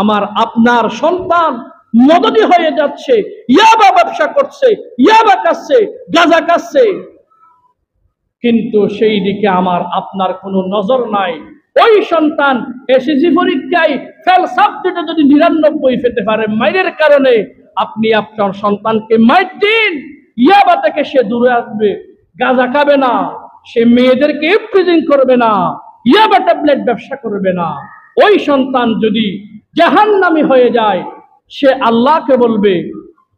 আমার আপনার সন্তান মদদি হয়ে যাচ্ছে, ইয়াবা ব্যবসা করছে, ইয়াবা খাচ্ছে, গাঁজা খাচ্ছে, কিন্তু সেই দিকে আমার আপনার কোনো নজর নাই। ওই সন্তান এসএসসি পরীক্ষায় ফেল সাবজেক্টে যদি 99 পেতে পারে মাইরের কারণে, আপনি আপনার সন্তানকে মাইর দিন, ইয়াবা থেকে সে দূরে আসবে, গাঁজা খাবে না, সে মেয়েদেরকে ইফটিজিং করবে না, ইয়াবা ট্যাবলেট ব্যবসা করবে না। ওই সন্তান যদি জাহান্নামী হয়ে যায়, সে আল্লাহকে বলবে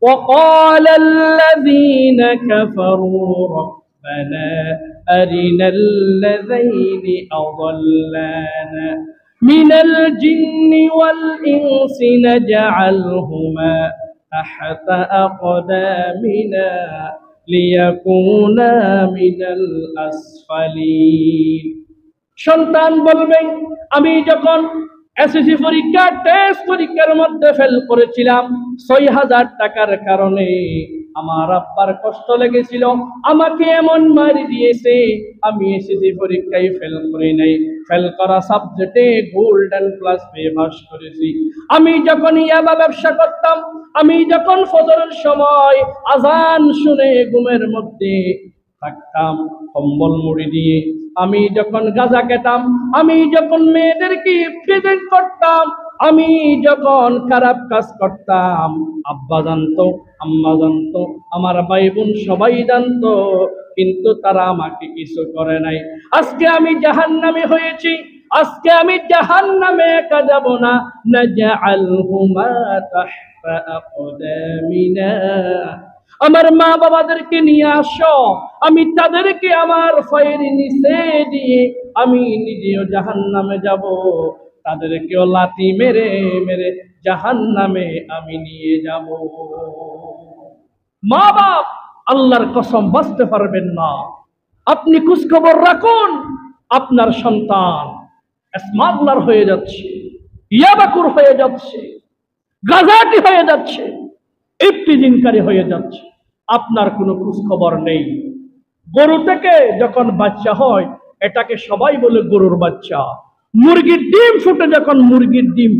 وقال الذين كفروا ربنا أرنا الذين أضلانا من الجن والإنس نجعلهما تحت أقدامنا ليكونا من الأسفلين। সন্তান বলবে, আমি যখন এসএসসি পরীক্ষা টেস্ট পরীক্ষার মধ্যে ফেল করেছিলাম ৬০০০ টাকার কারণে, আমার আব্বার কষ্ট লেগেছিল, আমাকে এমন মারি দিয়েছে, আমি এসএসসি পরীক্ষায় ফেল করি নাই, ফেল করা সাবজেক্টে গোল্ডেন প্লাস পেয়ে পাস করেছি। আমি যখন ইয়াবা ব্যবসা করতাম, আমি যখন ফজরের সময় আজান শুনে ঘুমের মধ্যে থাকতাম কম্বল মুড়ি দিয়ে, আমি যখন গাঁজা খেতাম, আমি যখন মেয়েদেরকে প্রেজেন্ট করতাম, আমি যখন খারাপ কাজ করতাম, আব্বা জানতো, আম্মা জানতো, আমার ভাই বোন সবাই জানতো, কিন্তু তারা আমাকে কিছু করে নাই। আজকে আমি জাহান্নামী হয়েছি, আজকে আমি জাহান্নামে একা যাব না। নাজআলহুমা তাহতা আকদামিনা, আমার মা বাবাদেরকে নিয়ে আসো, আমি তাদেরকে আমার পায়ের নিচে দিয়ে আমি নিজেও জাহান্নামে যাব, তাদেরকেও লাথি মেরে মেরে জাহান্নামে আমি নিয়ে যাব। মা বাপ আল্লাহর কসম বাঁচতে পারবেন না। আপনি খোঁজখবর রাখুন, আপনার সন্তান স্মাগলার হয়ে যাচ্ছে, ইয়াবাকুর হয়ে যাচ্ছে, গাজাটি হয়ে যাচ্ছে, ইফতিজিংকারী হয়ে যাচ্ছে, আপনার কোনো খোঁজখবর নেই। গরু থেকে যখন বাচ্চা হয়, এটাকে সবাই বলে গরুর বাচ্চা। মুরগির ডিম ফুটে যখন, মুরগির ডিম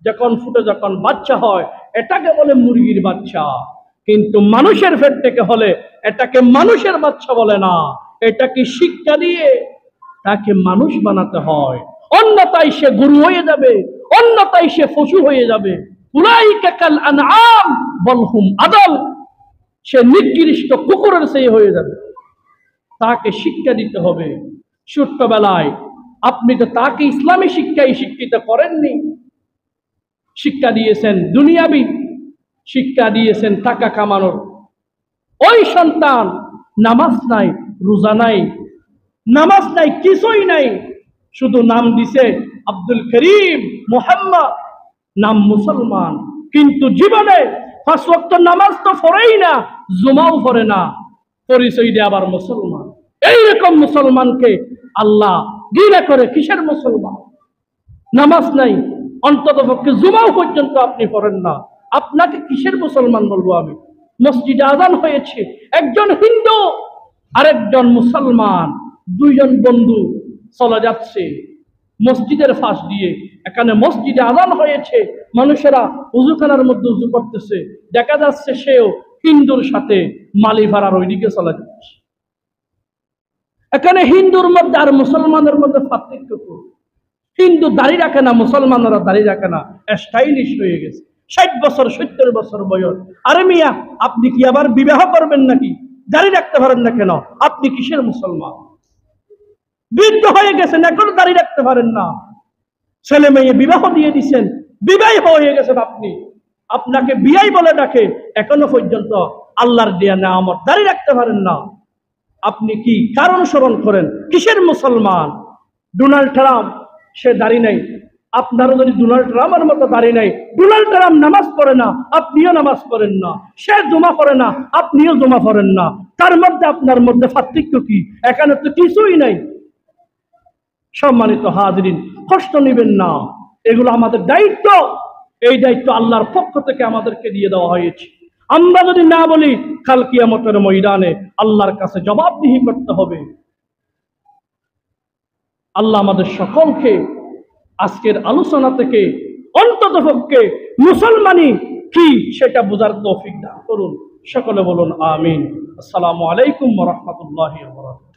যখন ফুটে যখন বাচ্চা হয়, এটাকে বলে মুরগির বাচ্চা। কিন্তু মানুষের পেট থেকে হলে এটাকে মানুষের বাচ্চা বলে না, এটাকে শিক্ষা দিয়ে তাকে মানুষ বানাতে হয়, অন্যথায় সে গরু হয়ে যাবে, অন্যথায় সে পশু হয়ে যাবে। উলাইকা কাল আনআম বাল হুম আদাল, সে নিকৃষ্ট কুকুরের সেই হয়ে যাবে। তাকে শিক্ষা দিতে হবে ছোট্টবেলায়। আপনি তো তাকে ইসলামী শিক্ষায় শিক্ষিত করেননি, শিক্ষা দিয়েছেন দুনিয়াবি শিক্ষা দিয়েছেন টাকা কামানোর। ওই সন্তান নামাজ নাই, রোজা নাই, নামাজ নাই, কিছুই নাই, শুধু নাম দিছে আব্দুল করিম মুহাম্মদ, নাম মুসলমান, কিন্তু জীবনে ৫ ওয়াক্ত নামাজ তো পড়েই না, জুমাও পড়ে না, পরিচয় দিয়ে আবার মুসলমান। এইরকম মুসলমানকে আল্লাহ ঘৃণা করে। কিসের মুসলমান? নামাজ নাই, অন্তত পক্ষে জুমাও পর্যন্ত আপনি পড়েন না, আপনাকে কিসের মুসলমান বলবো আমি? মসজিদে আজান হয়েছে, একজন হিন্দু আরেকজন মুসলমান, দুইজন বন্ধু চলে যাচ্ছে মসজিদের পাশ দিয়ে। এখানে মসজিদে আজান হয়েছে, মানুষেরা উজুখানার মধ্যে উজু করতেছে, দেখা যাচ্ছে সেও হিন্দুর সাথে মালিভাড়ার ওইদিকে চলে যাচ্ছে। এখানে হিন্দুর মধ্যে আর মুসলমানের মধ্যে পার্থক্য কি? হিন্দু দাড়ি রাখে না, মুসলমানরা দাড়ি রাখে না, স্টাইলিশ হয়ে গেছে, ৬০ বছর ৭০ বছর বয়স। আরে মিয়া, আপনি কি আবার বিবাহ করবেন নাকি? দাড়ি রাখতে পারেন না কেন? আপনি কিসের মুসলমান? বৃদ্ধ হয়ে গেছেন, এখন দাড়ি রাখতে পারেন না, ছেলে মেয়ে বিবাহ দিয়ে দিচ্ছেন, বিবাহ হয়ে গেছেন আপনি, আপনাকে বিয়াই বলে ডাকে, এখনো পর্যন্ত আল্লাহর দেয়া নেয়ামত দাড়ি রাখতে পারেন না। আপনি কি কার অনুসরণ করেন? কিসের মুসলমান? ডোনাল্ড ট্রাম্প, সে দাড়ি নাই, আপনারও যদি ডোনাল্ড ট্রাম্পের মতো দাড়ি নাই, ডোনাল্ড ট্রাম্প নামাজ পড়ে না, আপনিও নামাজ পড়েন না, সে জমা পড়ে না, আপনিও জমা পড়েন না, তার মধ্যে আপনার মধ্যে পার্থক্য কি? এখানে তো কিছুই নাই। সম্মানিত হাজিরিন, কষ্ট নেবেন না, এগুলো আমাদের দায়িত্ব। এই দায়িত্ব আল্লাহর পক্ষ থেকে আমাদেরকে দিয়ে দেওয়া হয়েছে। আমরা যদি না বলি, কাল কিয়ামতের ময়দানে আল্লাহর কাছে জবাবদিহি করতে হবে। আল্লাহ আমাদের সকলকে আজকের আলোচনা থেকে অন্ততপক্ষে মুসলমানি কি সেটা বোঝার তৌফিক দান করুন। সকলে বলুন আমিন। আসসালামু আলাইকুম ওয়া রাহমাতুল্লাহি ওয়া বারাকাতুহু।